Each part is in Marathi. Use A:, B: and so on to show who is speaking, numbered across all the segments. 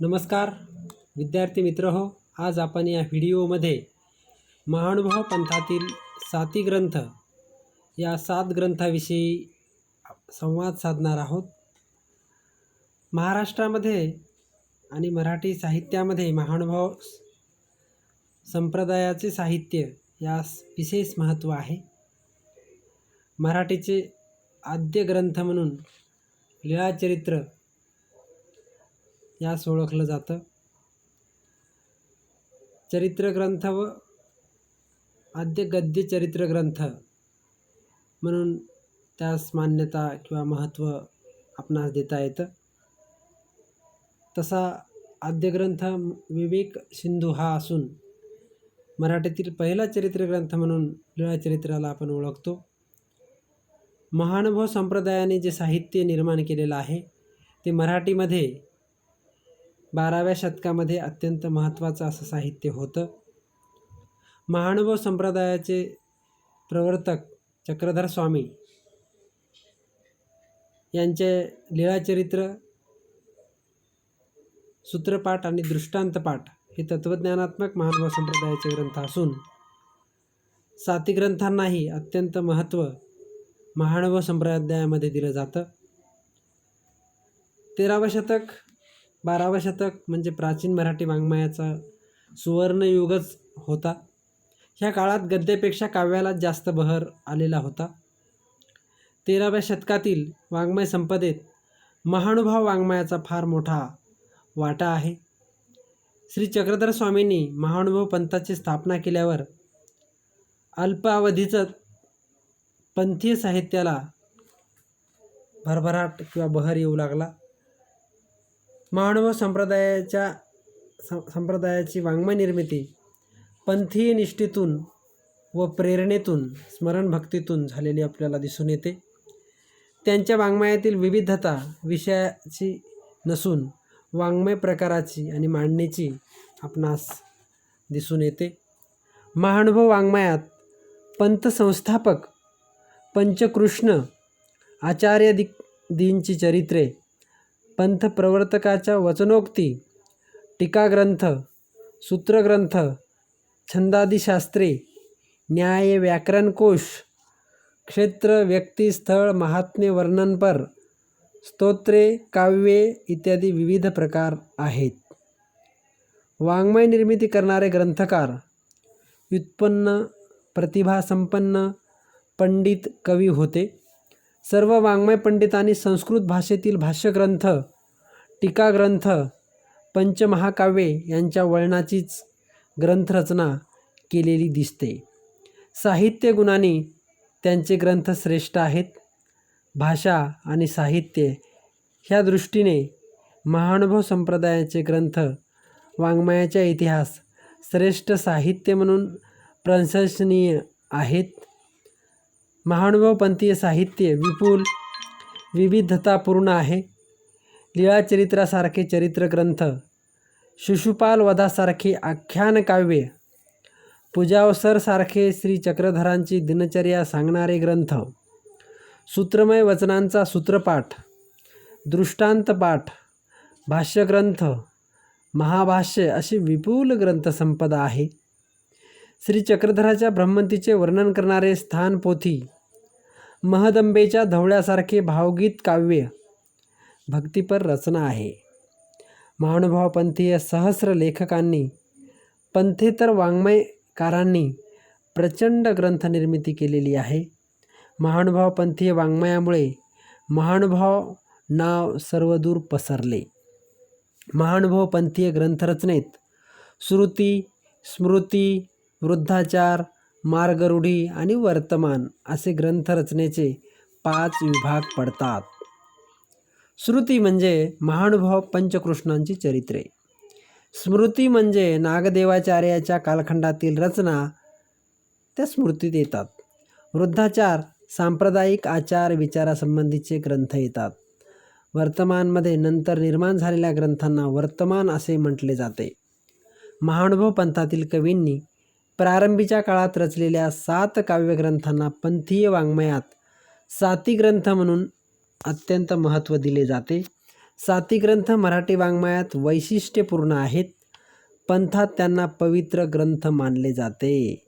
A: नमस्कार विद्यार्थी मित्र हो, आज आपण या व्हिडिओमध्ये महानुभाव पंथातील साती ग्रंथ या 7 ग्रंथाविषयी संवाद साधणार आहोत. महाराष्ट्रामध्ये आणि मराठी साहित्यामध्ये महानुभाव संप्रदायाचे साहित्य यास विशेष महत्त्व आहे. मराठीचे आद्य ग्रंथ म्हणून लीळाचरित्र यास ओळखलं जातं. चरित्र ग्रंथ व आद्य गद्य चरित्र ग्रंथ म्हणून त्यास मान्यता किंवा महत्त्व आपणास देता येतं. तसा आद्य ग्रंथ विवेक सिंधू हा असून मराठीतील पहिला चरित्र ग्रंथ म्हणून लीळाचरित्राला आपण ओळखतो. महानुभाव संप्रदायाने जे साहित्य निर्माण केलेलं आहे ते मराठीमध्ये 12व्या शतकामध्ये अत्यंत महत्त्वाचं असं साहित्य होतं. महानुभाव संप्रदायाचे प्रवर्तक चक्रधर स्वामी यांचे लीळाचरित्र, सूत्रपाठ आणि दृष्टांतपाठ हे तत्त्वज्ञानात्मक महानुभाव संप्रदायाचे ग्रंथ असून साती ग्रंथांनाही अत्यंत महत्त्व महानुभाव संप्रदायामध्ये दिलं जातं. 13वं शतक 12वं शतक म्हणजे प्राचीन मराठी वाङ्मयाचा सुवर्णयुगच होता. ह्या काळात गद्यापेक्षा काव्याला जास्त बहर आलेला होता. 13व्या शतकातील वाङ्मय संपदेत महानुभाव वाङ्मयाचा फार मोठा वाटा आहे. श्री चक्रधर स्वामींनी महानुभाव पंथाची स्थापना केल्यावर अल्पावधीच पंथीय साहित्याला भरभराट किंवा बहर येऊ लागला. महानुभाव संप्रदायाची वाङ्मय निर्मिती पंथीय निष्ठेतून व प्रेरणेतून, स्मरणभक्तीतून झालेली आपल्याला दिसून येते. त्यांच्या वाङ्मयातील विविधता विषयाची नसून वाङ्मय प्रकाराची आणि मांडणीची आपणास दिसून येते. महानुभाव वाङ्मयात पंथ संस्थापक पंचकृष्ण आचार्यादींची चरित्रे, पंथ प्रवर्तकाच्या वचनोक्ती, टीकाग्रंथ, सूत्रग्रंथ, छंदादिशास्त्रे, न्याय व्याकरणकोश, क्षेत्र व्यक्ती स्थळ महात्म्य वर्णनपर, स्तोत्रे, काव्ये इत्यादी विविध प्रकार आहेत. वाङ्मय निर्मिती करणारे ग्रंथकार व्युत्पन्न, प्रतिभासंपन्न, पंडित, कवी होते. सर्व वाङ्मय पंडितांनी संस्कृत भाषेतील भाष्यग्रंथ, टीकाग्रंथ, पंचमहाकाव्ये यांच्या वळणाचीच ग्रंथरचना केलेली दिसते. साहित्य गुणांनी त्यांचे ग्रंथ श्रेष्ठ आहेत. भाषा आणि साहित्य ह्या दृष्टीने महानुभाव संप्रदायाचे ग्रंथ वाङ्मयाचा इतिहास श्रेष्ठ साहित्य म्हणून प्रशंसनीय आहेत. महानुभाव पंथीय साहित्य विपुल, विविधतापूर्ण आहे. लीळाचरित्रासारखे चरित्रग्रंथ, शिशुपाल वधासारखे आख्यानकाव्य, पूजावसरसारखे श्री चक्रधरांची दिनचर्या सांगणारे ग्रंथ, सूत्रमय वचनांचा सूत्रपाठ, दृष्टांतपाठ, भाष्यग्रंथ, महाभाष्य अशी विपुल ग्रंथसंपदा आहे. श्री चक्रधराच्या ब्रह्मंतीचे वर्णन करणारे स्थानपोथी, महदंबेच्या धवळ्यासारखे भावगीत काव्य, भक्तिपर रचना आहे. महानुभाव पंथीय सहस्र लेखकांनी, पंथेतर वाङ्मयकारांनी प्रचंड ग्रंथनिर्मिती केलेली आहे. महानुभाव पंथीय वाङ्मयामुळे महानुभाव नाव सर्वदूर पसरले. महानुभाव पंथीय ग्रंथरचनेत श्रुती, स्मृती, वृद्धाचार, मार्गरूढी आणि वर्तमान असे ग्रंथरचनेचे 5 विभाग पडतात. श्रुती म्हणजे महानुभाव पंचकृष्णांची चरित्रे. स्मृती म्हणजे नागदेवाचार्याच्या कालखंडातील रचना त्या स्मृतीत येतात. वृद्धाचार सांप्रदायिक आचार विचारासंबंधीचे ग्रंथ येतात. वर्तमानमध्ये नंतर निर्माण झालेल्या ग्रंथांना वर्तमान असे म्हटले जाते. महानुभाव पंथातील कवींनी प्रारंभीच्या काळात रचलेल्या 7 काव्यग्रंथांना पंथीय वाङ्मयात साती ग्रंथ म्हणून अत्यंत महत्त्व दिले जाते. साती ग्रंथ मराठी वाङ्मयात वैशिष्ट्यपूर्ण आहेत. पंथात त्यांना पवित्र ग्रंथ मानले जाते.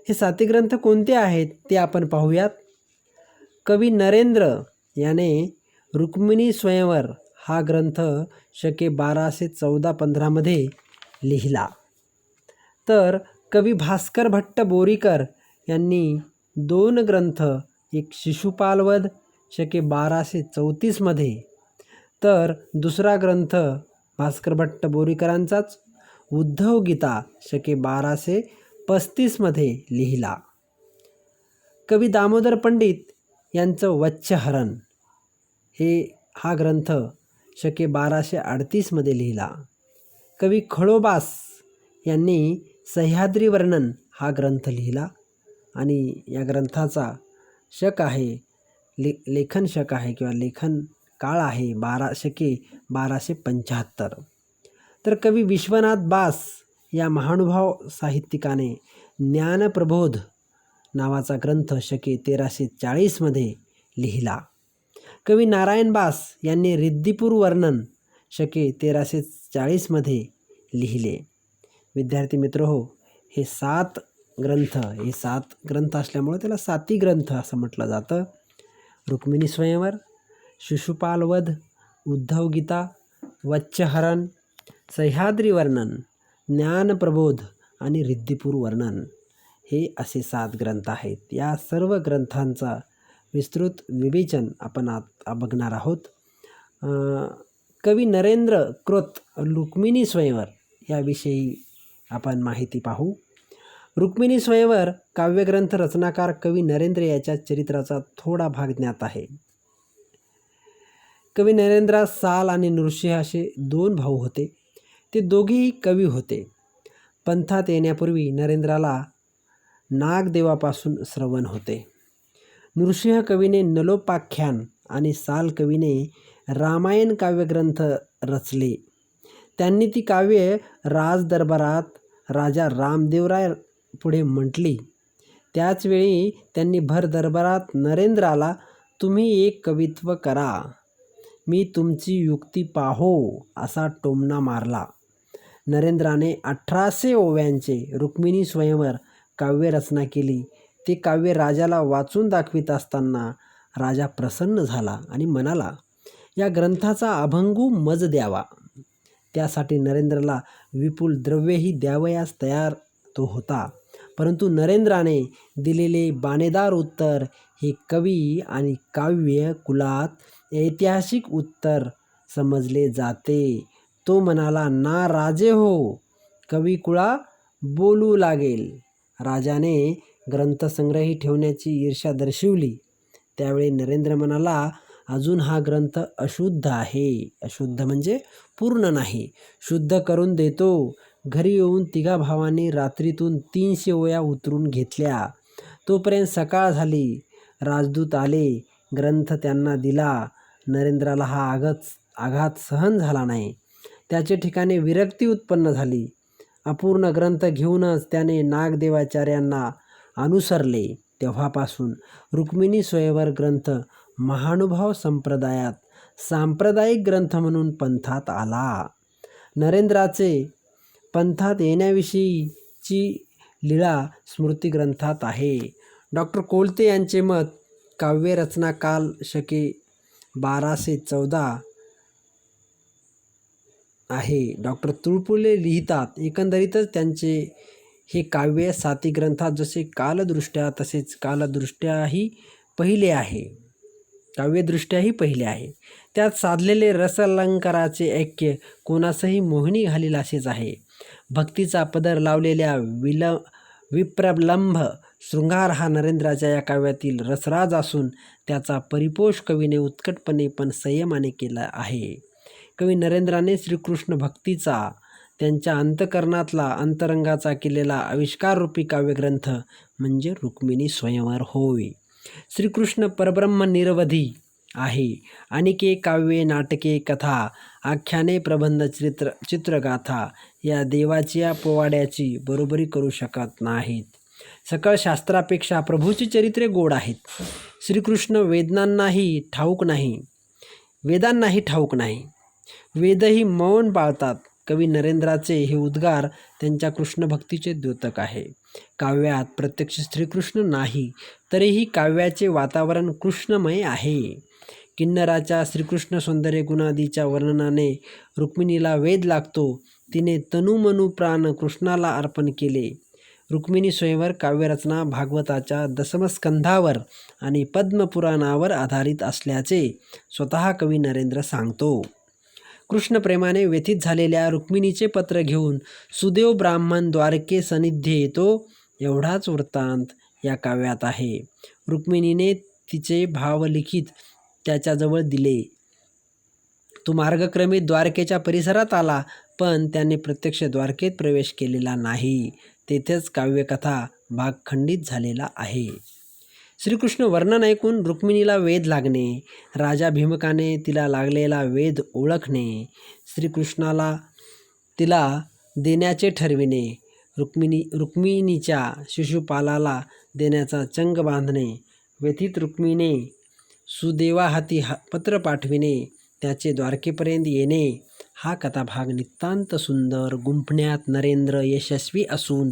A: हे साती ग्रंथ कोणते आहेत ते आपण पाहूयात. कवी नरेंद्र याने रुक्मिणी स्वयंवर हा ग्रंथ शके 1214-15 लिहिला. तर कवी भास्कर भट्ट बोरीकर यांनी 2 ग्रंथ, एक शिशुपालवध शके 1234 तर दुसरा ग्रंथ भास्कर भट्ट बोरीकरांचाच उद्धव गीता शके 1235 लिहिला. कवी दामोदर पंडित यांचं वच्छहरण हा ग्रंथ शके 1238 लिहिला. कवी खळोबास यांनी सह्याद्री वर्णन हा ग्रंथ लिहिला आणि या ग्रंथाचा शक आहे, लेखन शक आहे किंवा लेखन काळ आहे शके 1275. तर कवी विश्वनाथ बास या महानुभाव साहित्यिकाने ज्ञानप्रबोध नावाचा ग्रंथ शके 1340 लिहिला. कवी नारायण बास यांनी रिद्धिपूर वर्णन शके 1340 लिहिले. विद्यार्थी मित्र हो, हे 7 ग्रंथ असल्यामुळे त्याला साती ग्रंथ असं म्हटलं जातं. रुक्मिणी स्वयंवर, शिशुपालवध, उद्धव गीता, वच्छहरण, सह्याद्री वर्णन, ज्ञानप्रबोध आणि रिद्धिपूर वर्णन हे असे 7 ग्रंथ आहेत. या सर्व ग्रंथांचा विस्तृत विवेचन आपण बघणार आहोत. कवी नरेंद्र कृत रुक्मिणी स्वयंवर याविषयी आपण माहिती पाहू. रुक्मिणी स्वयंवर काव्यग्रंथ रचनाकार कवी नरेंद्र याच्या चरित्राचा थोडा भाग ज्ञात आहे. कवी नरेंद्रास साल आणि नृसिंह असे 2 भाऊ होते. ते दोघेही कवी होते. पंथात येण्यापूर्वी नरेंद्राला नागदेवापासून श्रवण होते. नृसिंह कवीने नलोपाख्यान आणि साल कवीने रामायण काव्यग्रंथ रचले. त्यांनी ती काव्ये राजदरबारात राजा रामदेवराय पुढे म्हटली. त्याचवेळी त्यांनी भर दरबारात नरेंद्राला तुम्ही एक कवित्व करा, मी तुमची युक्ती पाहो असा टोमणा मारला. नरेंद्राने 1800 ओव्यांचे रुक्मिणी स्वयंवर काव्यरचना केली. ते काव्य राजाला वाचून दाखवित असताना राजा प्रसन्न झाला आणि म्हणाला, या ग्रंथाचा अभंगू मज द्यावा. त्यासाठी नरेंद्राला विपुल द्रव्यही द्यावयास तयार तो होता. परंतु नरेंद्राने दिलेले बाणेदार उत्तर हे कवी आणि काव्य कुलात ऐतिहासिक उत्तर समजले जाते. तो म्हणाला, ना राजे हो, कवी कुळा बोलू लागेल. राजाने ग्रंथसंग्रही ठेवण्याची ईर्ष्या दर्शवली. त्यावेळी नरेंद्र म्हणाला, अजून हा ग्रंथ अशुद्ध आहे. अशुद्ध म्हणजे पूर्ण नाही. शुद्ध करून देतो. घरी येऊन 3 भावांनी रात्रीतून 300 ओव्या उतरून घेतल्या. तोपर्यंत सकाळ झाली. राजदूत आले, ग्रंथ त्यांना दिला. नरेंद्राला हा आघात सहन झाला नाही. त्याचे ठिकाणी विरक्ती उत्पन्न झाली. अपूर्ण ग्रंथ घेऊनच त्याने नागदेवाचार्यांना अनुसरले. तेव्हापासून रुक्मिणी स्वयंवर ग्रंथ महानुभाव संप्रदायात सांप्रदायिक ग्रंथ म्हणून पंथात आला. नरेंद्राचे पंथात येण्याविषयीची लीळा स्मृतिग्रंथात आहे. डॉक्टर कोलते यांचे मत, काव्यरचना काल शके 1214 आहे. डॉक्टर तुळपुले लिहितात, एकंदरीतच त्यांचे हे काव्य साती ग्रंथात जसे कालदृष्ट्या तसेच कालदृष्ट्याही पहिले आहे, काव्यदृष्ट्याही पहिले आहे. त्यात साधलेले रसालंकाराचे ऐक्य कोणासही मोहिनी घालील असेच आहे. भक्तीचा पदर लावलेल्या विप्रलंभ शृंगार हा नरेंद्राच्या या काव्यातील रसराज असून त्याचा परिपोष कवीने उत्कटपणे पण संयमाने केला आहे. कवी नरेंद्राने श्रीकृष्ण भक्तीचा, त्यांच्या अंतकरणातला अंतरंगाचा केलेला आविष्काररूपी काव्यग्रंथ म्हणजे रुक्मिणी स्वयंवर होय. श्रीकृष्ण परब्रह्म निरवधी आहे. अनेके काव्ये, नाटके, कथा, आख्याने, प्रबंध, चित्रगाथा या देवाच्या पोवाड्याची बरोबरी करू शकत नाहीत. सकळ शास्त्रापेक्षा प्रभूची चरित्रे गोड आहेत. श्रीकृष्ण वेदनांनाही ठाऊक नाही. वेदांनाही ठाऊक नाही. वेदही मौन पाळतात. कवी नरेंद्राचे हे उद्गार त्यांच्या कृष्णभक्तीचे द्योतक आहे. काव्यात प्रत्यक्ष श्रीकृष्ण नाही, तरीही काव्याचे वातावरण कृष्णमय आहे. किन्नराच्या श्रीकृष्ण सौंदर्य गुणादीच्या वर्णनाने रुक्मिणीला वेध लागतो. तिने तनुमनु प्राण कृष्णाला अर्पण केले. रुक्मिणी स्वयंवर काव्यरचना भागवताच्या दशमस्कंधावर आणि पद्मपुराणावर आधारित असल्याचे स्वतः कवी नरेंद्र सांगतो. कृष्णप्रेमाने व्यथित झालेल्या रुक्मिणीचे पत्र घेऊन सुदेव ब्राह्मण द्वारके सन्निध्ये येतो, एवढाच वृत्तांत या काव्यात आहे. रुक्मिणीने तिचे भावलिखित त्याच्याजवळ दिले. तो मार्गक्रमे द्वारकेच्या परिसरात आला, पण त्याने प्रत्यक्ष द्वारकेत प्रवेश केलेला नाही. तेथेच काव्यकथा भाग खंडित झालेला आहे. श्रीकृष्ण वर्णन ऐकून रुक्मिणीला वेध लागणे, राजा भीमकाने तिला लागलेला वेध ओळखणे, श्रीकृष्णाला तिला देण्याचे ठरविणे, रुक्मिणीच्या शिशुपालाला देण्याचा चंग बांधणे, व्यथित रुक्मिणीने सुदेवाहाती पत्र पाठविणे, त्याचे द्वारकेपर्यंत येणे, हा कथाभाग नितांत सुंदर, गुंफण्यात नरेंद्र यशस्वी असून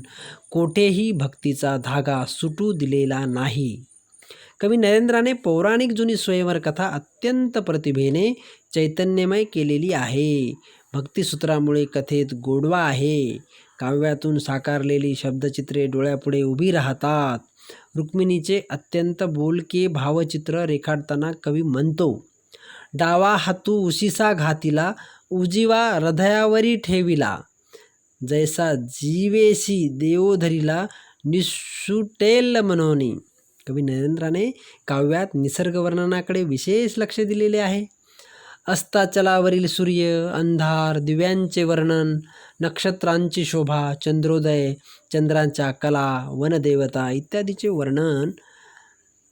A: कोठेही भक्तीचा धागा सुटू दिलेला नाही. कवी नरेंद्राने पौराणिक जुनी स्वयंवर कथा अत्यंत प्रतिभेने चैतन्यमय केलेली आहे. भक्तिसूत्रामुळे कथेत गोडवा आहे. काव्यातून साकारलेली शब्दचित्रे डोळ्यापुढे उभी राहतात. रुक्मिणीचे अत्यंत बोलके भावचित्र रेखाटताना कवी म्हणतो, डावा हातू उशिसा घातिला, उजिवा हृदयावरी ठेविला, जैसा जीवेसी देवो धरिला, निसुटेल मनोनी. कवी नरेंद्राने काव्यात निसर्ग वर्णनाकडे विशेष लक्ष दिलेले आहे. अस्ताचलावरील सूर्य, अंधार, दिव्यांचे वर्णन, नक्षत्रांची शोभा, चंद्रोदय, चंद्रांच्या कला, वनदेवता इत्यादीचे वर्णन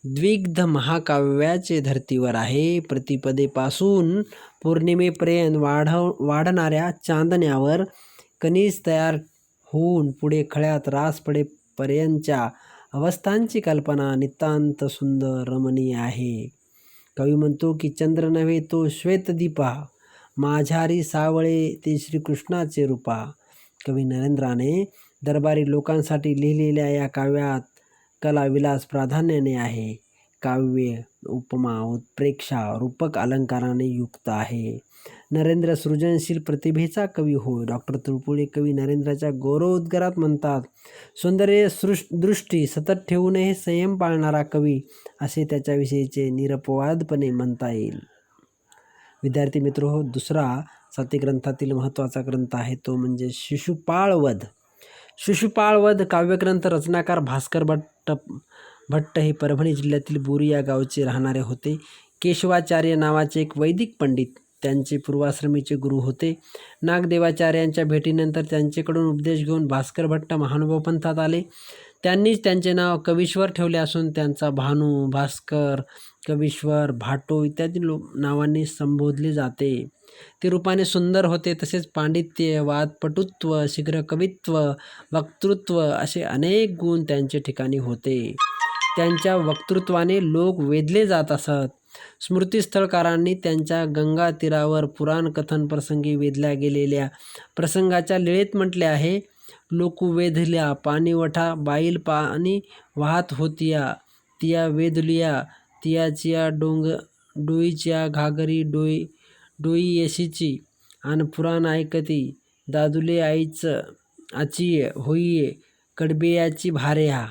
A: द्विग्ध महाकाव्याचे धर्तीवर आहे. प्रतिपदेपासून पौर्णिमेपर्यंत वाढणाऱ्या चांदण्यावर कणीस तयार होऊन पुढे खळ्यात रास पडेपर्यंतच्या अवस्थांची कल्पना नितांत सुंदर रमणीय आहे. कवी म्हणतो की चंद्र नव्हे तो श्वेतदीपा, माझ्यारी सावळे ते श्रीकृष्णाचे रूपा. कवी नरेंद्राने दरबारी लोकांसाठी लिहिलेल्या या काव्यात कलाविलास प्राधान्याने आहे. काव्य उपमा, उत्प्रेक्षा, रूपक अलंकाराने युक्त आहे. नरेंद्र सृजनशील प्रतिभेचा कवी होय. डॉक्टर तुळपुळे कवी नरेंद्राच्या गौरवोद्गारात म्हणतात, सौंदर्य दृष्टी सतत ठेवूनही संयम पाळणारा कवी, असे त्याच्याविषयीचे निरपवादपणे म्हणता येईल. विद्यार्थी मित्र हो, दुसरा सातीग्रंथातील महत्त्वाचा ग्रंथ आहे तो म्हणजे शिशुपाळवध. शिशुपाळवध काव्यग्रंथ रचनाकार भास्कर भट्ट हे परभणी जिल्ह्यातील बोरी या गावचे राहणारे होते. केशवाचार्य नावाचे एक वैदिक पंडित त्यांचे पूर्वाश्रमीचे गुरु होते. नागदेवाचार्यांच्या भेटीनंतर त्यांच्याकडून उपदेश घेऊन भास्कर भट्ट महानुभाव पंथात आले. त्यांनीच त्यांचे नाव कवीश्वर ठेवले असून त्यांचा भानू, भास्कर, कवीश्वर, भाटो इत्यादी नावांनी संबोधले जाते. ते रूपाने सुंदर होते. तसेच पांडित्य, वादपटुत्व, शीघ्र कवित्व, वक्तृत्व असे अनेक गुण त्यांचे ठिकाणी होते. त्यांच्या वक्तृत्वाने लोक वेधले जात असत. स्मृतिस्थळकारांनी त्यांच्या गंगा तीरावर पुराण कथन प्रसंगी वेधल्या गेलेल्या प्रसंगाच्या लीळेत म्हटले आहे, लोकू वेधल्या पाणीवठा, बाईल पाणी वाहत होतिया, तिया वेधलिया, तियाचिया डोईच्या घागरी डोई येशीची, आणि पुराण ऐकती, दादुले आईच आचिये होईये, कडबेयाची भार्या,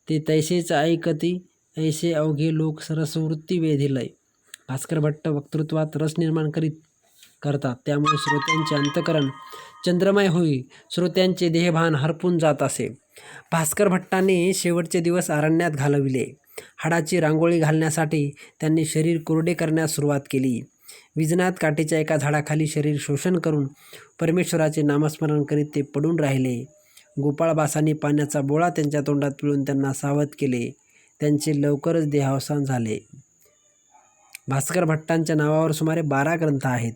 A: ते तैसेच ऐकती, ऐसे अवघे लोक सरसवृत्ती वेधिलय. भास्कर भट्ट वक्तृत्वात रस निर्माण करतात. त्यामुळे श्रोत्यांचे अंतकरण चंद्रमय होई, श्रोत्यांचे देहभान हरपून जात असे. भास्कर भट्टांनी शेवटचे दिवस अरण्यात घालविले. हाडाची रांगोळी घालण्यासाठी त्यांनी शरीर कोरडे करण्यास सुरुवात केली. विजनात काठीच्या एका झाडाखाली शरीर शोषण करून परमेश्वराचे नामस्मरण करीत ते पडून राहिले. गोपाळबासांनी पाण्याचा बोळा त्यांच्या तोंडात पिळून त्यांना सावध केले. त्यांचे लवकरच देहावसान झाले. भास्कर भट्टांच्या नावावर सुमारे 12 ग्रंथ आहेत.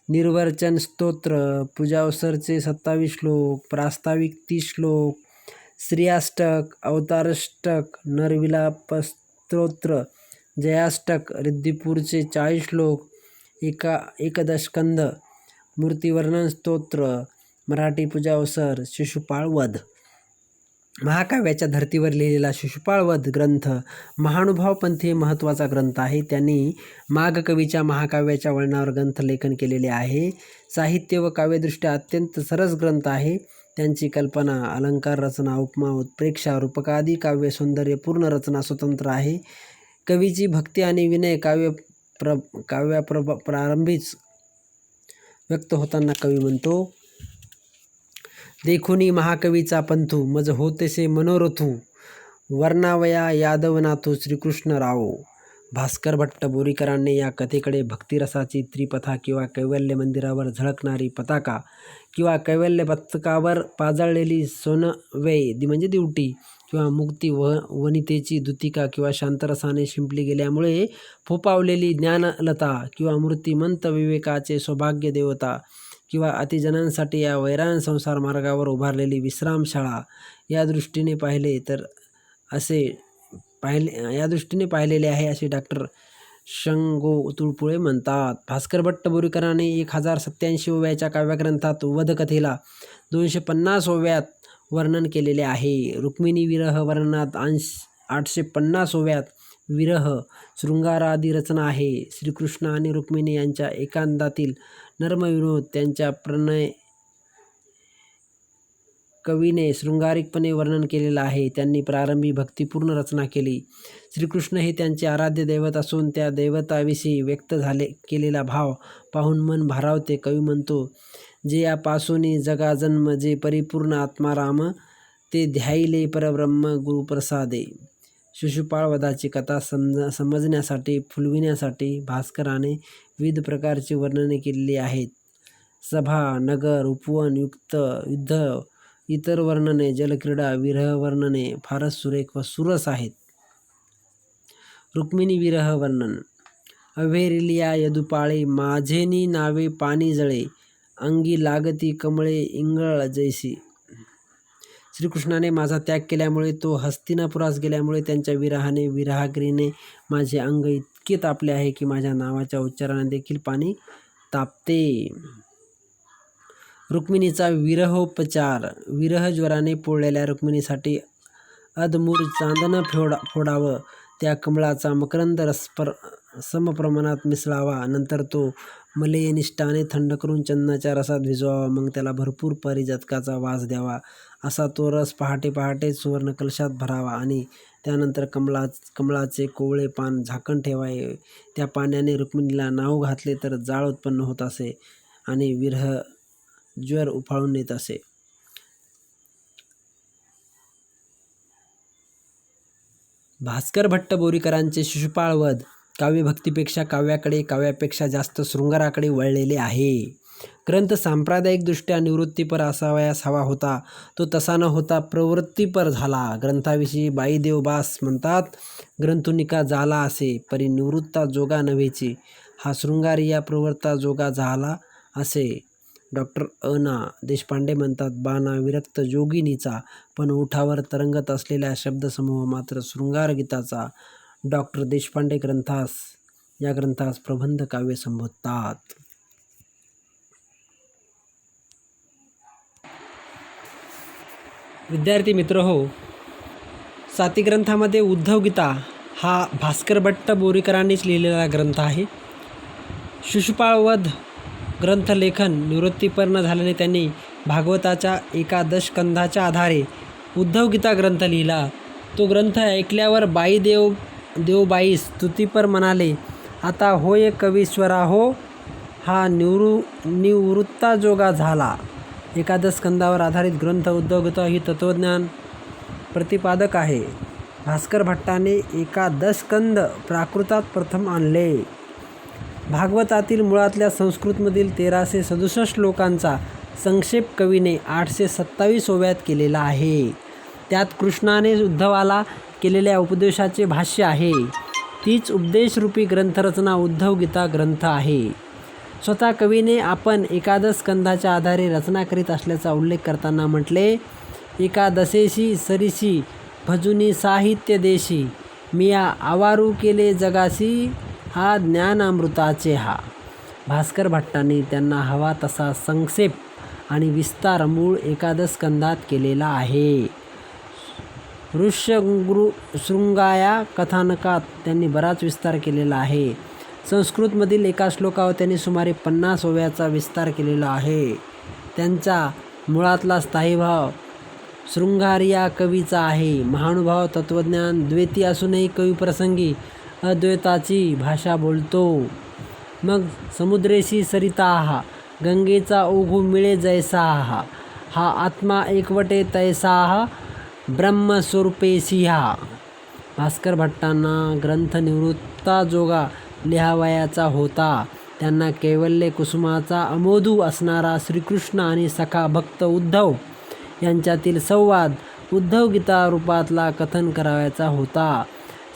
A: निर्वचन स्तोत्र, पूजावसरचे 27 श्लोक, प्रास्ताविक 30 श्लोक, श्रीयाष्टक, अवताराष्टक, नरविलाप स्तोत्र, जयाष्टक, रिद्धिपूरचे 40 श्लोक, एकदशकंद, मूर्तिवर्णन स्तोत्र, मराठी पूजावसर, शिशुपाळ वध. महाकाव्याच्या धर्तीवर लिहिलेला शिशुपाळ वध ग्रंथ महानुभाव पंथीय महत्त्वाचा ग्रंथ आहे. त्यांनी माघ कवीच्या महाकाव्याच्या वळणावर ग्रंथलेखन केलेले आहे. साहित्य व काव्यदृष्ट्या अत्यंत सरस ग्रंथ आहे. त्यांची कल्पना, अलंकार रचना, उपमा, उत्प्रेक्षा, रूपकादी काव्य सौंदर्यपूर्ण रचना स्वतंत्र आहे. कवीची भक्ती आणि विनय प्रारंभीच व्यक्त होताना कवी म्हणतो, देखुनी महाकवीचा पंथू, मज होतेसे मनोरथू, वर्णावया यादवनाथू श्रीकृष्ण राव. भास्कर भट्ट बोरीकरांनी या कथेकडे भक्तिरसाची त्रिपथा किंवा कैवल्य मंदिरावर झळकणारी पताका किंवा कैवल्य पताकावर पाजळलेली सोनवै म्हणजे दिवटी किंवा मुक्ती वनितेची दुतिका किंवा शांतरसाने शिंपली गेल्यामुळे फोपावलेली ज्ञानलता किंवा मूर्तिमंत विवेकाचे सौभाग्य देवता किंवा अतिजनांसाठी या वैराण संसार मार्गावर उभारलेली विश्रामशाळा या दृष्टीने पाहिलेले आहे असे डॉक्टर शंगो तुळपुळे म्हणतात. भास्कर भट्ट बोरीकरांनी 1087 ओव्याच्या काव्यग्रंथात वधकथेला 250 ओव्यात वर्णन केलेले आहे. रुक्मिणी विरह वर्णनात 850 ओव्यात विरह शृंगारादी रचना आहे. श्रीकृष्ण आणि रुक्मिणी यांच्या एकांतातील नर्मविनोद त्यांच्या प्रणय कवीने शृंगारिकपणे वर्णन केलेलं आहे. त्यांनी प्रारंभी भक्तिपूर्ण रचना केली. श्रीकृष्ण हे त्यांचे आराध्य दैवत असून त्या दैवताविषयी व्यक्त केलेला भाव पाहून मन भारावते. कवी म्हणतो, जे यापासून जगा जन्म, जे परिपूर्ण आत्माराम, ते ध्यायले परब्रह्म गुरुप्रसादे. शिशुपाळ वधाची कथा समजण्यासाठी फुलविण्यासाठी भास्कराने विविध प्रकारची वर्णने केलेली आहेत. सभा, नगर, उपवन, युद्ध, इतर वर्णने, जलक्रीडा, विरह वर्णने फारच सुरेख व सुरस आहेत. रुक्मिणी विरह वर्णन. अव्हेरिलिया यदुपाळे, माझेनी नावे पाणी जळे, अंगी लागती कमळे इंगळ जैसी. श्रीकृष्णाने माझा त्याग केल्यामुळे, तो हस्तिनापुरास गेल्यामुळे त्यांच्या विरहाग्रीने माझे अंग इतके तापले आहे की माझ्या नावाच्या उच्चाराने देखील पाणी तापते. रुक्मिणीचा विरहोपचार. विरह ज्वराने पोळलेल्या रुक्मिणीसाठी अधमूर चांदणं फोडावं, त्या कमळाचा मकरंद समप्रमाणात मिसळावा, नंतर तो मलयनिष्ठाने थंड करून चंदनाच्या रसात भिजवावा, मग त्याला भरपूर परिजातकाचा वास द्यावा. असा तो रस पहाटे पहाटे सुवर्ण कलशात भरावा आणि त्यानंतर कमळाचे कोवळे पान झाकण ठेवावे. त्या पाण्याने रुक्मिणीला नाहू घातले तर जाळ उत्पन्न होत असे आणि विरह ज्वर उफाळून येत असे. भास्कर भट्ट बोरीकरांचे शिशुपाळ वध काव्यभक्तीपेक्षा काव्याकडे, काव्यापेक्षा जास्त शृंगाराकडे वळलेले आहे. ग्रंथ सांप्रदायिकदृष्ट्या निवृत्तीपर असावयास हवा होता, तो तसा न होता प्रवृत्तीपर झाला. ग्रंथाविषयी बाईदेव बास म्हणतात, ग्रंथुनिका झाला असे, परी निवृत्ता जोगा नव्हेची, हा शृंगारिया प्रवृत्ता जोगा झाला असे. डॉक्टर ना. देशपांडे म्हणतात, बाणा विरक्त जोगिनीचा, पण ओठावर तरंगत असलेला शब्दसमूह मात्र शृंगार गीताचा. डॉक्टर देशपांडे या ग्रंथास प्रबंध काव्य संबोधतात. विद्यार्थी मित्र हो, साती ग्रंथामध्ये उद्धव गीता हा भास्कर भट्ट बोरीकरांनीच लिहिलेला ग्रंथ आहे. शिशुपाळ वध ग्रंथलेखन निवृत्तीपर न झाल्याने त्यांनी भागवताच्या एकादश स्कंधाच्या आधारे उद्धव गीता ग्रंथ लिहिला. तो ग्रंथ ऐकल्यावर देवबाईस स्तुतीपर म्हणाले, आता होय कवीश्वरा हो, हा निवृत्ताजोगा झाला. एकादश स्कंदावर आधारित ग्रंथ उद्धव गीता ही तत्त्वज्ञान प्रतिपादक आहे. भास्कर भट्टाने एकादश स्कंद प्राकृतात प्रथम आणले. भागवतातील मुळातल्या संस्कृतमधील 1367 श्लोकांचा संक्षेप कवीने 827 ओव्यात केलेला आहे. त्यात कृष्णाने उद्धवाला केलेल्या उपदेशाचे भाष्य आहे. तीच उपदेशरूपी ग्रंथरचना उद्धव गीता ग्रंथ आहे. स्वतः कवीने आपण एकादश स्कंधाच्या आधारे रचना करीत असल्याचा उल्लेख करताना म्हटले, एकादशेशी सरीशी भजुनी साहित्य देशी, मिया आवारू केले जगासी, हा ज्ञानामृताचे हा. भास्कर भट्टांनी त्यांना हवा तसा संक्षेप आणि विस्तार मूळ एकादश स्कंदात केलेला आहे. ऋष्यशृंगाया कथानकात त्यांनी बराच विस्तार केलेला आहे. संस्कृतमधील एका श्लोकावर त्यांनी सुमारे 50 ओव्याचा विस्तार केलेला आहे. त्यांचा मुळातला स्थायीभाव शृंगारिया कवीचा आहे. महानुभाव तत्त्वज्ञान द्वैती असूनही कवी प्रसंगी अद्वैताची भाषा बोलतो. मग समुद्रेशी सरिता गंगेचा ओघू मिळे जैसा हा आत्मा एकवटे तैसा ब्रह्मस्वरूपेशी भास्कर भट्टांना ग्रंथ निवृत्ताजोगा लिहावयाचा होता. त्यांना कैवल्य कुसुमाचा अमोधू असणारा श्रीकृष्ण आणि सखा भक्त उद्धव यांच्यातील संवाद उद्धव गीता रूपातला कथन करावयाचा होता.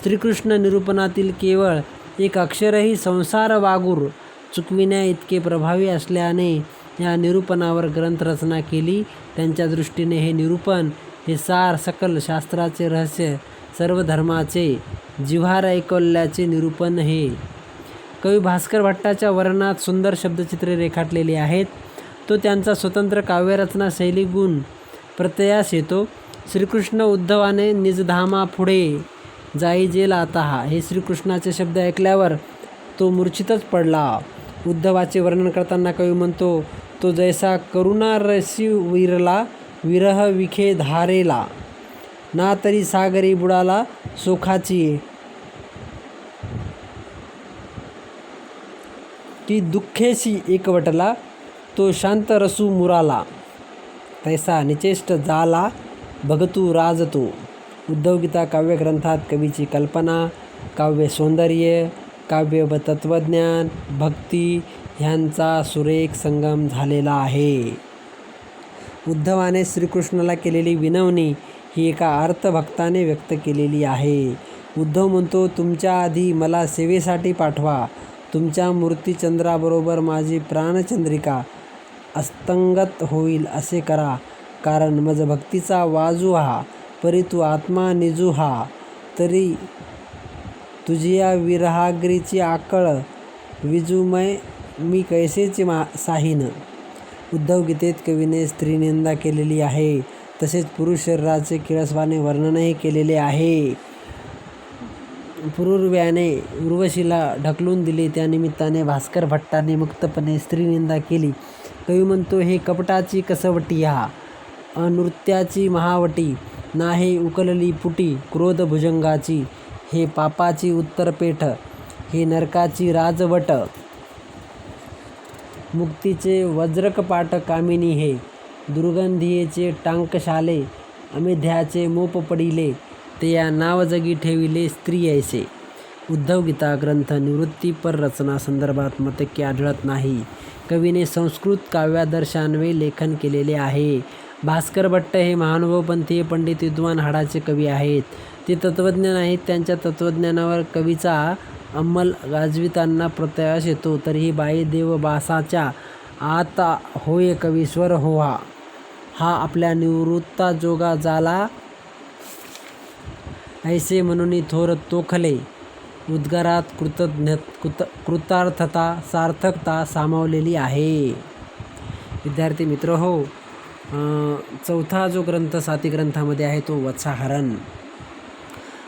A: श्रीकृष्ण निरूपणातील केवळ एक अक्षरही संसार वागूर चुकविण्या इतके प्रभावी असल्याने या निरूपणावर ग्रंथरचना केली. त्यांच्या दृष्टीने हे निरूपण हे सार सकल शास्त्राचे रहस्य सर्व धर्माचे जिव्हार ऐकवल्याचे निरूपण हे. कवी भास्कर भट्टाच्या वर्णनात सुंदर शब्दचित्रे रेखाटलेली आहेत. तो त्यांचा स्वतंत्र काव्यरचना शैली गुण प्रत्ययास येतो. श्रीकृष्ण उद्धवाने निजधामा पुढे जाईजेल आता हे श्रीकृष्णाचे शब्द ऐकल्यावर तो मूर्छितच पडला. उद्धवाचे वर्णन करताना कवी म्हणतो, तो जैसा करुणा रसी विरला विरह विखे धारेला ना तरी सागरी बुडाला सोखाची की दुःखेशी एकवटला तो शांत रसू मुराला तैसा निचेष्ट जाला भगतू राजतो. उद्धवगीता काव्यग्रंथात कवीची कल्पना, काव्य सौंदर्य, काव्य व तत्त्वज्ञान, भक्ती ह्यांचा सुरेख संगम झालेला आहे. उद्धवाने श्रीकृष्णाला केलेली विनवणी ही एका अर्थभक्ताने व्यक्त केलेली आहे. उद्धव म्हणतो, तुमच्या आधी मला सेवेसाठी पाठवा. तुमच्या मूर्तिचंद्राबरोबर माझी प्राणचंद्रिका अस्तंगत होईल असे करा. कारण मज भक्तीचा वाजू परी तू आत्मा निजू तरी तुझिया विरहाग्रीची आकळ विजूमय मी कैसेचे साहीन. उद्धवगीतेत कवीने स्त्रीनिंदा केलेली आहे. तसेच पुरुष शरीराचे किळसवाने वर्णनही केलेले आहे. पुरुर्व्याने उर्वशीला ढकलून दिले. त्यानिमित्ताने भास्कर भट्टाने मुक्तपणे स्त्रीनिंदा केली. कवी म्हणतो, हे कपटाची कसवटी अनृत्याची महावटी नाहे उकलली पुटी क्रोध भुजंगाची. हे पापाची उत्तरपेठ हे नरकाची राजवट. मुक्तीचे वज्रकपाट कामिनी हे दुर्गंधियेचे टांकशाले अमेध्याचे मोप पडिले ते या नाव जगी ठेविले स्त्री ऐसे. उद्धवगीता ग्रंथ निवृत्तीपर रचना संदर्भात मतक्य आढळत नाही. कवीने संस्कृत काव्यादर्शान्वये लेखन केलेले आहे. भास्कर भट्ट हे महानुभवपंथीय पंडित विद्वान हाडाचे कवी आहेत. ते तत्त्वज्ञ आहेत. त्यांच्या तत्त्वज्ञानावर कवीचा अंमल गाजविताना प्रत्ययास येतो. तरीही बाई देव बासाच्या आता होय कवीश्वर होहा हा आपल्या निवृत्ताजोगा झाला ऐसे म्हणून थोर तोखले. उद्गारात कृतार्थता सार्थकता सामावलेली आहे. विद्यार्थी मित्र हो, चौथा जो ग्रंथ साती ग्रंथामध्ये आहे तो वत्सहरण.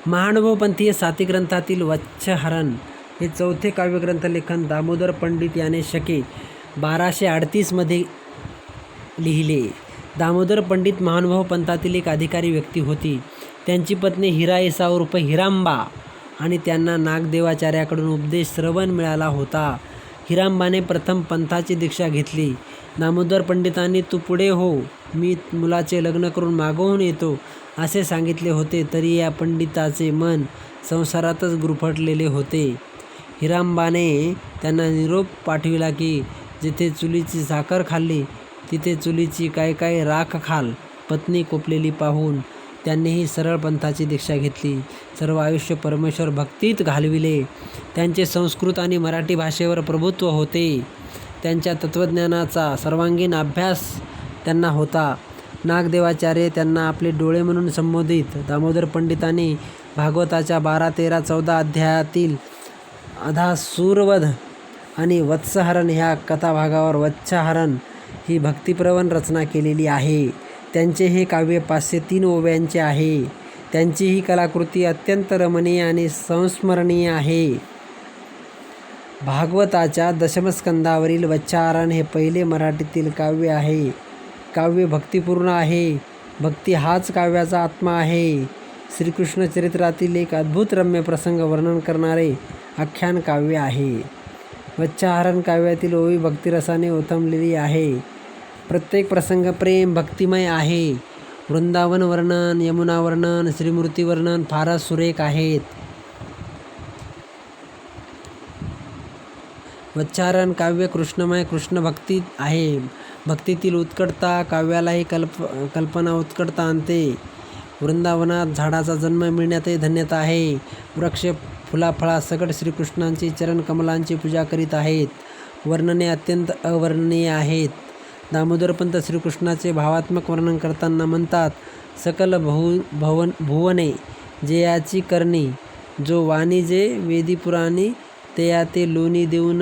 A: महानुभवपंथीय साती ग्रंथातील वत्सहरण हे चौथे काव्यग्रंथ लेखन दामोदर पंडित याने शके 1238 मध्ये लिहिले. दामोदर पंडित महानुभव पंथातील एक अधिकारी व्यक्ती होती. त्यांची पत्नी हिराईसा उर्फ हिरांबा आणि त्यांना नागदेवाचार्याकडून उपदेश श्रवण मिळाला होता. हिरांबाने प्रथम पंथाची दीक्षा घेतली. दामोदर पंडितांनी तू पुढे हो, मी मुलाचे लग्न करून मागवून येतो असे सांगितले होते. तरी या पंडिताचे मन संसारातच गुरफटलेले होते. हिरांबाने त्यांना निरोप पाठविला की जिथे चुलीची साखर खाल्ली तिथे चुलीची काय राख खाल. पत्नी कोपलेली पाहून त्यांनीही सरळ पंथाची दीक्षा घेतली. सर्व आयुष्य परमेश्वर भक्तीत घालविले. त्यांचे संस्कृत आणि मराठी भाषेवर प्रभुत्व होते. त्यांच्या तत्त्वज्ञानाचा सर्वांगीण अभ्यास त्यांना होता. नागदेवाचार्य त्यांना आपले डोळे म्हणून संबोधित. दामोदर पंडितांनी भागवताच्या 12, 13, 14 अध्यायातील अधासूरवध आणि वत्सहरण ह्या कथाभागावर वत्सहरण ही भक्तिप्रवण रचना केलेली आहे. त्यांचे हे काव्य 503 ओव्यांचे आहे. त्यांची ही कलाकृती अत्यंत रमणीय आणि संस्मरणीय आहे. भागवताच्या दशमस्कंदावरील वत्सहरण हे पहिले मराठीतील काव्य आहे. काव्य भक्तिपूर्ण आहे. भक्ती हाच काव्याचा आत्मा आहे. श्रीकृष्ण चरित्रातील एक अद्भुत रम्य प्रसंग वर्णन करणारे आख्यान काव्य आहे. वत्सहरण काव्यातील ओवी भक्तिरसाने ओथंबलेली आहे. प्रत्येक प्रसंग प्रेम भक्तिमय आहे. वृंदावन वर्णन, यमुना वर्णन, श्रीमूर्ती वर्णन फारच सुरेख आहेत. वत्सहरण काव्य कृष्णमय कृष्णभक्ती आहे. भक्तीतील उत्कटता काव्यालाही कल्पना उत्कटता आणते. वृंदावनात झाडाचा जन्म मिळण्यातही धन्यता आहे. वृक्ष फुलाफळा सकट श्रीकृष्णांची चरणकमलांची पूजा करीत आहेत. वर्णने अत्यंत अवर्णनीय आहेत. दामोदरपंत श्रीकृष्णाचे भावात्मक वर्णन करताना म्हणतात, सकल भुवने जयाची करणी, जो वाणी जे वेदी पुराणी, तेया ते लोणी देऊन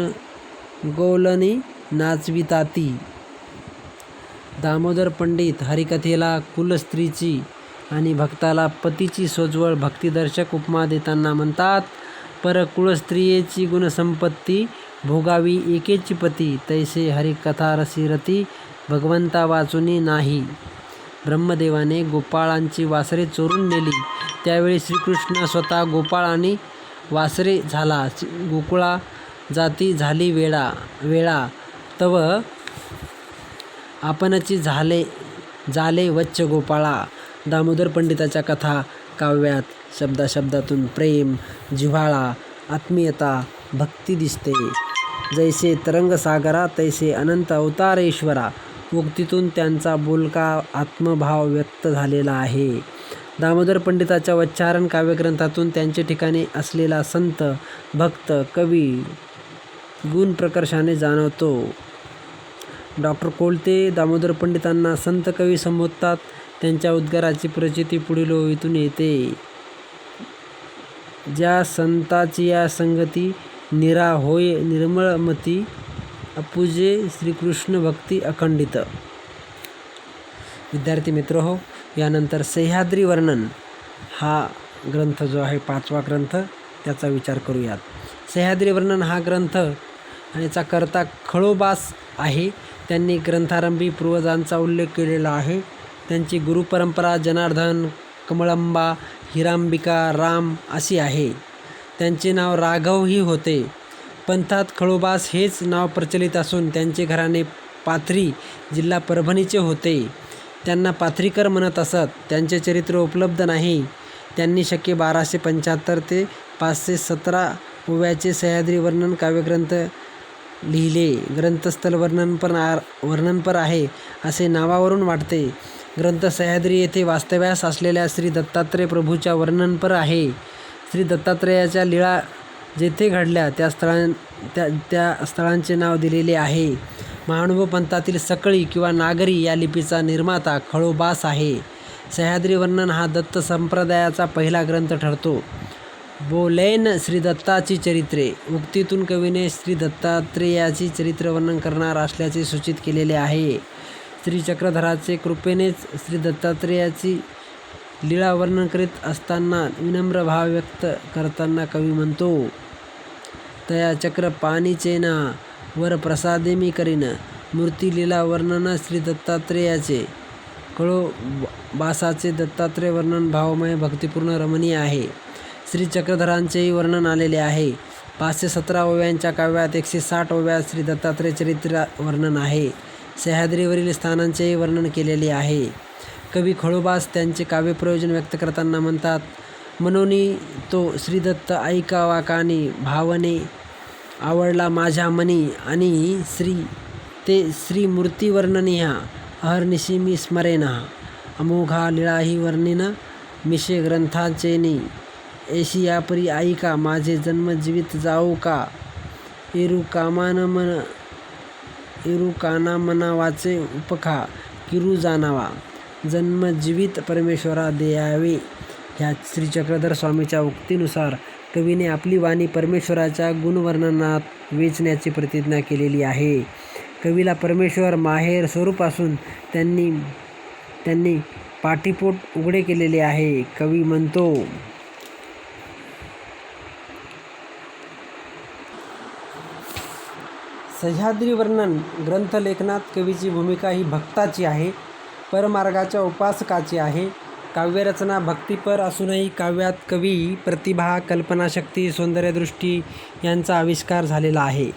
A: गौलनी नाचविताती. दामोदर पंडित हरिकथेला कुलस्त्रीची आणि भक्ताला पतीची सोज्वळ भक्तिदर्शक उपमा देताना म्हणतात, पर कुलस्त्रियेची गुणसंपत्ती, भोगावी एकेची पती, तैसे हरिकथा रसिरती, भगवंता वाचुनी नाही. ब्रह्मदेवाने गोपाळांची वासरे चोरून नेली. त्यावेळी श्रीकृष्ण स्वतः गोपाळ आणि वासरे झाला. गोकुळा जाती झाली वेळा, तव आपणची झाले वच्च गोपाळा. दामोदर पंडिताच्या कथा काव्यात शब्दाशब्दातून प्रेम, जिव्हाळा, आत्मीयता, भक्ती दिसते. जैसे तरंग सागरा तैसे अनंत अवतारेश्वरा. उक्तीतून त्यांचा बोलका आत्मभाव व्यक्त झालेला आहे. दामोदर पंडिताच्या वत्सहरण काव्यग्रंथातून त्यांचे ठिकाणी असलेला संत, भक्त, कवी गुण प्रकर्षाने जाणवतो. डॉक्टर कोलते दामोदर पंडितांना संत कवी संबोधतात. त्यांच्या उद्गाराची प्रचिती पुढील ओवीतून येते. ज्या संताची या संगती, निरा होय निर्मळमती, अपुजे श्रीकृष्ण भक्ती अखंडित. विद्यार्थी मित्र हो, यानंतर सह्याद्री वर्णन हा ग्रंथ जो आहे 5वा ग्रंथ, त्याचा विचार करूयात. सह्याद्री वर्णन हा ग्रंथ आणि याचा कर्ता खळोबास आहे. त्यांनी ग्रंथारंभी पूर्वजांचा उल्लेख केलेला आहे. त्यांची गुरुपरंपरा जनार्दन, कमळंबा, हिरांबिका, राम अशी आहे. त्यांचे नाव राघवही होते. पंथात खळोबास हेच नाव प्रचलित असून त्यांचे घराणे पाथरी, जिल्हा परभणीचे होते. त्यांना पाथरीकर म्हणत असत. त्यांचे चरित्र उपलब्ध नाही. त्यांनी शके 1275 ते 517 ओव्याचे सह्याद्री वर्णन काव्यग्रंथ लिहिले. ग्रंथस्थल वर्णनपर आहे असे नावावरून वाटते. ग्रंथ सह्याद्री येथे वास्तव्यास असलेल्या श्री दत्तात्रय प्रभूच्या वर्णनपर आहे. श्री दत्तात्रयाच्या लीळा जेथे घडल्या त्या स्थळांचे नाव दिलेले आहे. महानुभव पंथातील सकळी किंवा नागरी या लिपीचा निर्माता खळोबास आहे. सह्याद्री वर्णन हा दत्त संप्रदायाचा पहिला ग्रंथ ठरतो. बोलैन श्री दत्ताची चरित्रे. उक्तीतून कवीने श्री दत्तात्रेयाची चरित्र वर्णन करणार असल्याचे सूचित केलेले आहे. श्री चक्रधराचे कृपेनेच श्री दत्तात्रेयाची लीळा वर्णन करीत असताना विनम्र भाव व्यक्त करताना कवी म्हणतो, तया चक्र पाणीचेना वर प्रसादे मी करीन. मूर्ती लीला वर्णन श्री दत्तात्रेयाचे. खळोबासाचे दत्तात्रेय वर्णन भावमय भक्तिपूर्ण रमणीय आहे. श्री चक्रधरांचेही वर्णन आलेले आहे. 517 ओव्यांच्या काव्यात 160 ओव्यात श्री दत्तात्रेय चरित्र वर्णन आहे. सह्याद्रीवरील स्थानांचेही वर्णन केलेले आहे. कवी खळोबास त्यांचे काव्यप्रयोजन व्यक्त करताना म्हणतात, मनोनी तो श्रीदत्त ऐकावा कानी, भावने आवडला माझ्या मनी, आणि श्री मूर्ती वर्णनिहा, अहर्निशी मी स्मरेना. अमोघा लीळाही वर्णिन मिशे ग्रंथाचेनी, ऐशी यापरी ऐका माझे जन्म जीवित जाऊ का. एरू काना मना वाचे उपखा, किरू जाणावा जन्म जीवित परमेश्वरा देयावे. ह्या श्री चक्रधर स्वामीच्या उक्तीनुसार कवीने आपली वाणी परमेश्वराच्या गुणवर्णनात वेचण्याची प्रतिज्ञा केलेली आहे. कवीला परमेश्वर माहेर स्वरूप असून त्यांनी पाठीपोट उघडे केलेले आहे. कवी म्हणतो, सह्याद्री वर्णन ग्रंथलेखनात कवीची भूमिका ही भक्ताची आहे, परमार्गाच्या उपासकाची आहे. काव्यरचना भक्तिपर असूनही काव्यात कवी प्रतिभा, कल्पनाशक्ती, सौंदर्यदृष्टी यांचा आविष्कार झालेला आहे.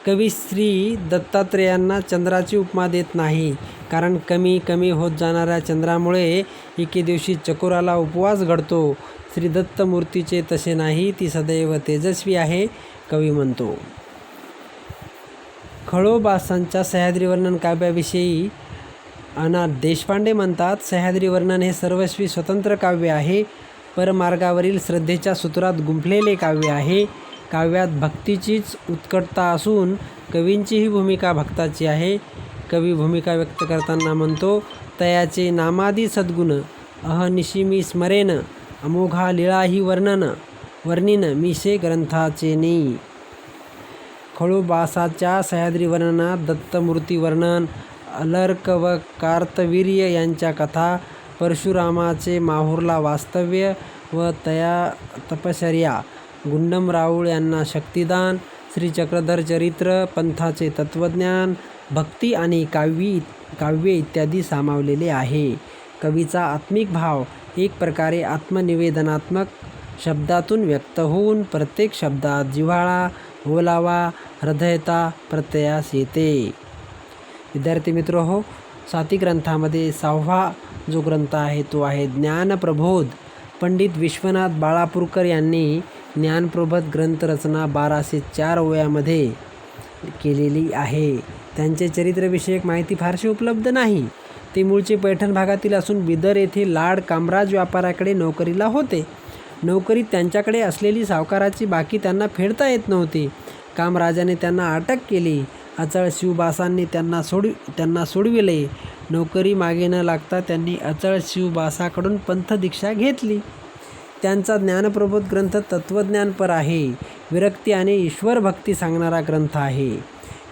A: कवी श्री दत्तात्रेयांना चंद्राची उपमा देत नाही, कारण कमी कमी होत जाणाऱ्या चंद्रामुळे एके दिवशी चकोराला उपवास घडतो. श्री दत्तमूर्तीचे तसे नाही, ती सदैव तेजस्वी आहे, कवी म्हणतो. खळोबासांच्या सह्याद्री वर्णन काव्याविषयी अना देशपांडे म्हणतात, सह्याद्री वर्णन हे सर्वस्वी स्वतंत्र काव्य आहे. परमार्गावरील श्रद्धेच्या सूत्रात गुंफलेले काव्य आहे. काव्यात भक्तीचीच उत्कटता असून कवींची ही भूमिका भक्ताची आहे. कवी भूमिका व्यक्त करताना म्हणतो, तयाचे नामादी सद्गुण अहनिशी मी स्मरेन, अमोघा लीळाही वर्णिन मीशे ग्रंथाचे नेई. खळोबासाच्या सह्याद्री वर्णनात दत्तमूर्ती वर्णन, अलर्क व कार्तवीर्य यांच्या कथा, परशुरामाचे माहुरला वास्तव्य व तपश्चर्या, गुंडम राऊळ यांना शक्तिदान, श्रीचक्रधर चरित्र, पंथाचे तत्त्वज्ञान, भक्ती आणि काव्य इत्यादी सामावलेले आहे. कवीचा आत्मिक भाव एक प्रकारे आत्मनिवेदनात्मक शब्दातून व्यक्त होऊन प्रत्येक शब्दात जिव्हाळा, ओलावा, हृदयता प्रत्ययास येते. विद्यार्थी मित्र हो, साती ग्रंथामध्ये 6वा जो ग्रंथ आहे तो आहे ज्ञानप्रबोध. पंडित विश्वनाथ बाळापूरकर यांनी ज्ञानप्रबोध ग्रंथरचना 1204 ओव्यामध्ये केलेली आहे. त्यांचे चरित्रविषयक माहिती फारशी उपलब्ध नाही. ते मूळचे पैठण भागातील असून बिदर येथे लाड कामराज व्यापाऱ्याकडे नोकरीला होते. नोकरीत त्यांच्याकडे असलेली सावकाराची बाकी त्यांना फेडता येत नव्हती. कामराजाने त्यांना अटक केली. अचळ शिवबासांनी त्यांना सोडविले. नोकरी मागे न लागता त्यांनी अचळ शिवबासाकडून पंथदीक्षा घेतली. त्यांचा ज्ञानप्रबोध ग्रंथ तत्त्वज्ञानपर आहे. विरक्ती आणि ईश्वरभक्ती सांगणारा ग्रंथ आहे.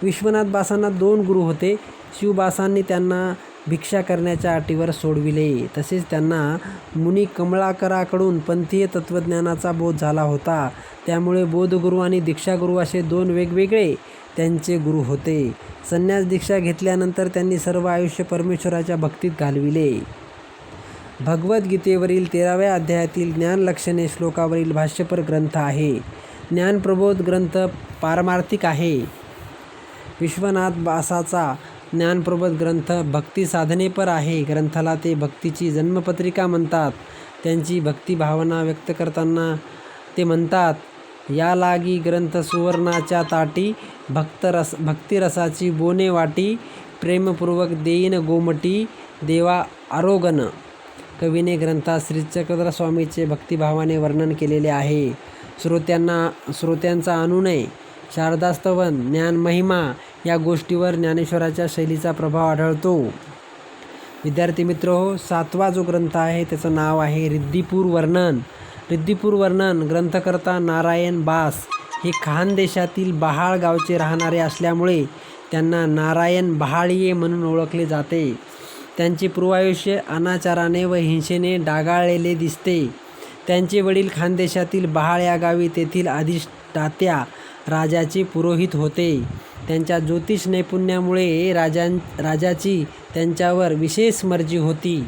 A: विश्वनाथ बासांना 2 गुरु होते. शिवबासांनी त्यांना भिक्षा करण्याच्या अटीवर सोडविले. तसेच त्यांना मुनी कमळाकराकडून पंथीय तत्त्वज्ञानाचा बोध झाला होता. त्यामुळे बोधगुरू आणि दीक्षागुरू असे 2 वेगवेगळे त्यांचे गुरु होते. संन्यास दीक्षा घेतल्यानंतर त्यांनी सर्व आयुष्य परमेश्वराच्या भक्तीत घालविले. भगवद्गीतेवरील 13व्या अध्यायातील ज्ञानलक्षणे श्लोकावरील भाष्यपर ग्रंथ आहे. ज्ञानप्रबोध ग्रंथ पारमार्थिक आहे. विश्वनाथ बासाचा ज्ञानप्रबोध ग्रंथ भक्ती साधनेपर आहे. ग्रंथाला ते भक्तीची जन्मपत्रिका म्हणतात. त्यांची भक्तिभावना व्यक्त करताना ते म्हणतात, या लागी ग्रंथ सुवर्णाच्या ताटी, भक्तिरसाची बोने वाटी, प्रेमपूर्वक देईन गोमटी, देवा आरोगण. कवीने ग्रंथात श्रीचक्रधर स्वामीचे भक्तिभावाने वर्णन केलेले आहे. श्रोत्यांचा अनुनय, शारदास्तवन, ज्ञानमहिमा या गोष्टीवर ज्ञानेश्वराच्या शैलीचा प्रभाव आढळतो. विद्यार्थी मित्र हो, 7वा जो ग्रंथ आहे त्याचं नाव आहे रिद्धिपूर वर्णन. रिद्धिपूर वर्णन ग्रंथकर्ता नारायण बास हे खानदेशातील बहाळ गावचे राहणारे असल्यामुळे त्यांना नारायण बहाळीये म्हणून ओळखले जाते. त्यांचे पूर्वायुष्य अनाचाराने व हिंसेने डागाळलेले दिसते. त्यांचे वडील खानदेशातील बहाळ या गावी तेथील अधिष्ठात्या राजाचे पुरोहित होते. त्यांच्या ज्योतिष नैपुण्यामुळे राजाची त्यांच्यावर विशेष मर्जी होती.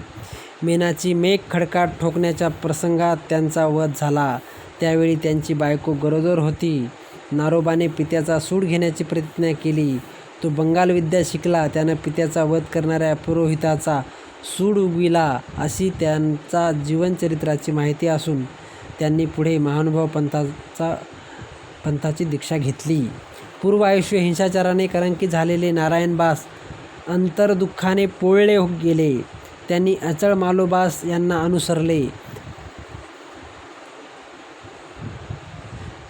A: मेनाची मेघ खडकात ठोकण्याच्या प्रसंगात त्यांचा वध झाला. त्यावेळी त्यांची बायको गरोदर होती. नारोबाने पित्याचा सूड घेण्याची प्रतिज्ञा केली. तो बंगाल विद्या शिकला. त्यानं पित्याचा वध करणाऱ्या पुरोहिताचा सूड उगविला अशी त्यांचा जीवनचरित्राची माहिती असून त्यांनी पुढे महानुभाव पंथाची दीक्षा घेतली. पूर्व आयुष्य हिंसाचाराने कलंकित झालेले नारायणबास अंतर्दुःखाने पोळले गेले. त्यांनी अचळ मालोबास यांना अनुसरले.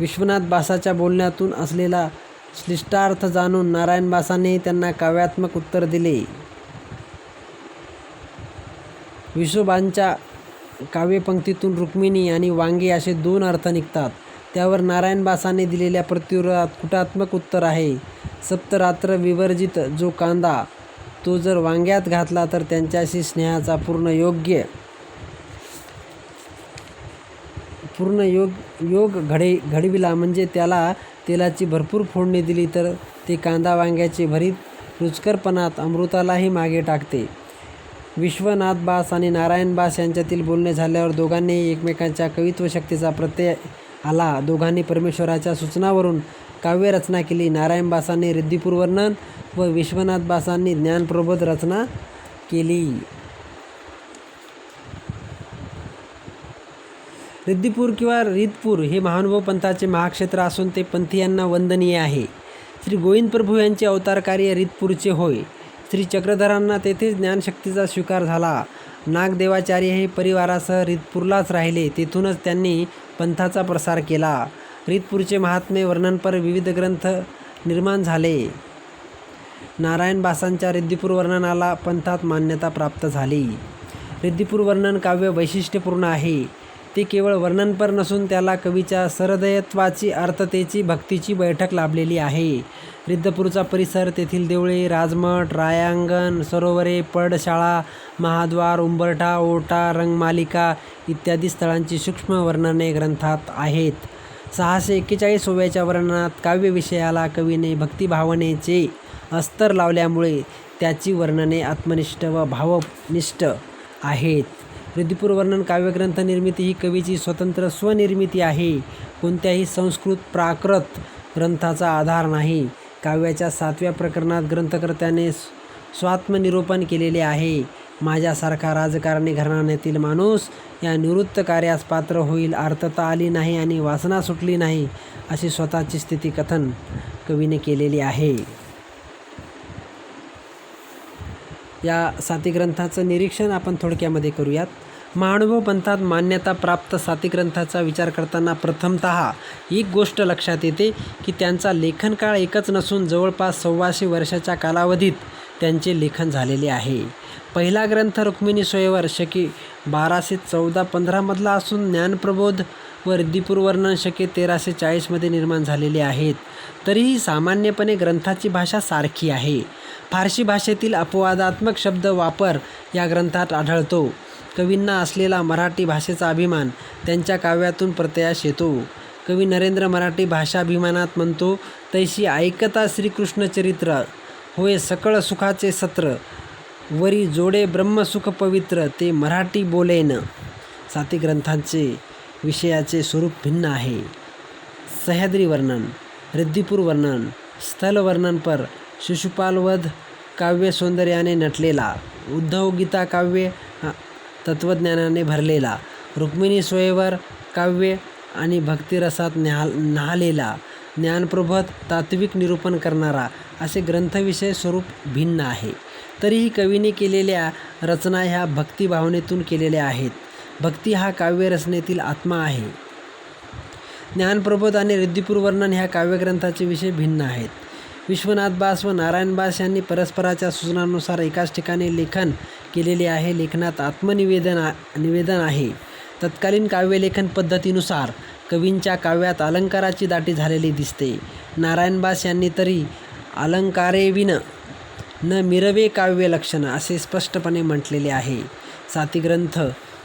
A: विश्वनाथ बासाच्या बोलण्यातून असलेला श्लिष्टार्थ जाणून नारायणबासांनी त्यांना काव्यात्मक उत्तर दिले. विसोबांच्या काव्यपंक्तीतून रुक्मिणी आणि वांगे असे 2 अर्थ निघतात. त्यावर नारायणबासांनी दिलेल्या प्रत्युत्तरात कूटात्मक उत्तर आहे. सप्तरात्र विवर्जित जो कांदा तो जर वांग्यात घातला तर त्यांच्याशी स्नेहाचा पूर्ण योग घडविला, म्हणजे त्याला तेलाची भरपूर फोडणी दिली तर ते कांदा वांग्याचे भरीत रुचकरपणात अमृतालाही मागे टाकते. विश्वनाथ बास आणि नारायण बास यांच्यातील बोलणे झाल्यावर दोघांनीही एकमेकांच्या कवित्व शक्तीचा प्रत्यय आला. दोघांनी परमेश्वराच्या सूचनावरून काव्यरचना केली. नारायण बासांनी रिद्धिपूर वर्णन व विश्वनाथ बासांनी ज्ञानप्रबोध रचना केली. रिद्धिपूर किंवा रितपूर हे महानुभव पंथाचे महाक्षेत्र असून ते पंथीयांना वंदनीय आहे. श्री गोविंद प्रभू यांचे अवतार कार्य रितपूरचे होय. श्री चक्रधरांना तेथे ज्ञानशक्तीचा स्वीकार झाला. नागदेवाचार्य हे परिवारासह रितपूरलाच राहिले. तेथूनच त्यांनी पंथाचा प्रसार केला. रितपूरचे महात्म्य वर्णनपर विविध ग्रंथ निर्माण झाले. नारायण बासांच्या रिद्धिपूर वर्णनाला पंथात मान्यता प्राप्त झाली. रिद्धिपूर वर्णन काव्य वैशिष्ट्यपूर्ण आहे. ते केवळ वर्णनपर नसून त्याला कवीच्या सहृदयत्वाची, अर्थतेची, भक्तीची बैठक लाभलेली आहे. रिद्धिपूरचा परिसर, तेथील देवळे, राजमठ, रायांगण, सरोवरे, पडशाळा, महाद्वार, उंबरठा, ओटा, रंगमालिका इत्यादी स्थळांची सूक्ष्म वर्णने ग्रंथात आहेत. 641 ओव्याच्या वर्णनात काव्यविषयाला कवीने भक्तिभावनेचे अस्तर लावल्यामुळे त्याची वर्णने आत्मनिष्ठ व भावनिष्ठ आहेत. रिद्धिपूर वर्णन काव्यग्रंथ निर्मिती ही कवीची स्वतंत्र स्वनिर्मिती आहे. कोणत्याही संस्कृत प्राकृत ग्रंथाचा आधार नाही. काव्याच्या 7व्या प्रकरणात ग्रंथकर्त्याने स्वात्मनिरूपण केलेले आहे. माझ्यासारखा राजकारणी घराण्यातील माणूस या निवृत्त कार्यास पात्र होईल. आर्तता आली नाही आणि वासना सुटली नाही अशी स्वतःची स्थिती कथन कवीने केलेली आहे. या 7 ग्रंथाचं निरीक्षण आपण थोडक्यामध्ये करूयात. महानुभव पंथात मान्यता प्राप्त 7 ग्रंथाचा विचार करताना प्रथमतः एक गोष्ट लक्षात येते की त्यांचा लेखनकाळ एकच नसून जवळपास 125 वर्षाच्या कालावधीत त्यांचे लेखन झालेले आहे. पहिला ग्रंथ रुक्मिणी स्वयंवर शके 1214-15 मधला असून ज्ञानप्रबोध व रिद्धिपूर वर्णन शके 1340 निर्माण झालेले आहेत. तरीही सामान्यपणे ग्रंथाची भाषा सारखी आहे. फारसी भाषेतील अपवादात्मक शब्द वापर या ग्रंथात आढळतो. कवींना असलेला मराठी भाषेचा अभिमान त्यांच्या काव्यातून प्रत्ययास येतो. कवी नरेंद्र मराठी भाषाभिमानात म्हणतो, तैशी ऐकता श्रीकृष्णचरित्र होय सकळ सुखाचे सत्र, वरी जोडे ब्रह्मसुख पवित्र, ते मराठी बोलेन. 7 ग्रंथांचे विषयाचे स्वरूप भिन्न आहे. सह्याद्री वर्णन, रिद्धिपूर वर्णन, स्थल वर्णनपर, शिशुपालवध काव्य सौंदर्याने नटलेला, उद्धव गीता काव्य तत्त्वज्ञानाने भरलेला, रुक्मिणी स्वयंवर काव्य आणि भक्तिरसात न्हालेला, ज्ञानप्रबोध तात्विक निरूपण करणारा असे ग्रंथविषय स्वरूप भिन्न आहे. तरीही कवीने केलेल्या रचना ह्या भक्तिभावनेतून केलेल्या आहेत. भक्ती हा काव्यरचनेतील आत्मा आहे. ज्ञानप्रबोध आणि रिद्धिपूर वर्णन ह्या काव्यग्रंथाचे विषय भिन्न आहेत. विश्वनाथ बास व नारायण बास यांनी परस्पराच्या सूचनांनुसार एकाच ठिकाणी लेखन केलेले आहे. लेखनात निवेदन आहे. तत्कालीन काव्यलेखन पद्धतीनुसार कवींच्या काव्यात अलंकाराची दाटी झालेली दिसते. नारायण बास यांनी तरी अलंकारेविन न मिरवे काव्य लक्षण असे स्पष्टपणे म्हटलेले आहे. 7 ग्रंथ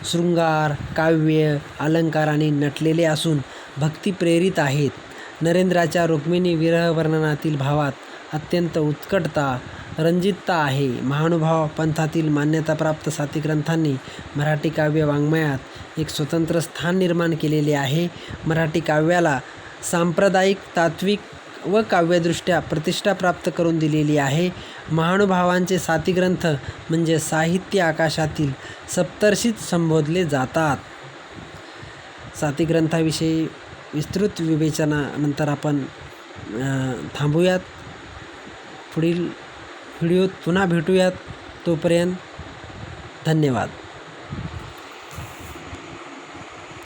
A: शृंगार, काव्य, अलंकाराने नटलेले असून भक्तिप्रेरित आहेत. नरेंद्राच्या रुक्मिणी विरह वर्णनातील भावात अत्यंत उत्कटता, रंजितता आहे. महानुभाव पंथातील मान्यताप्राप्त 7 ग्रंथांनी मराठी काव्य वाङ्मयात एक स्वतंत्र स्थान निर्माण केलेले आहे. मराठी काव्याला सांप्रदायिक, तात्विक व काव्यदृष्ट्या प्रतिष्ठा प्राप्त करून दिलेली आहे. महानुभावांचे 7 ग्रंथ म्हणजे साहित्य आकाशातील सप्तर्षीच संबोधले जातात. 7 ग्रंथाविषयी विस्तृत विवेचनानंतर आपण थांबूयात. पुढील व्हिडिओत पुन्हा भेटूयात. तोपर्यंत धन्यवाद.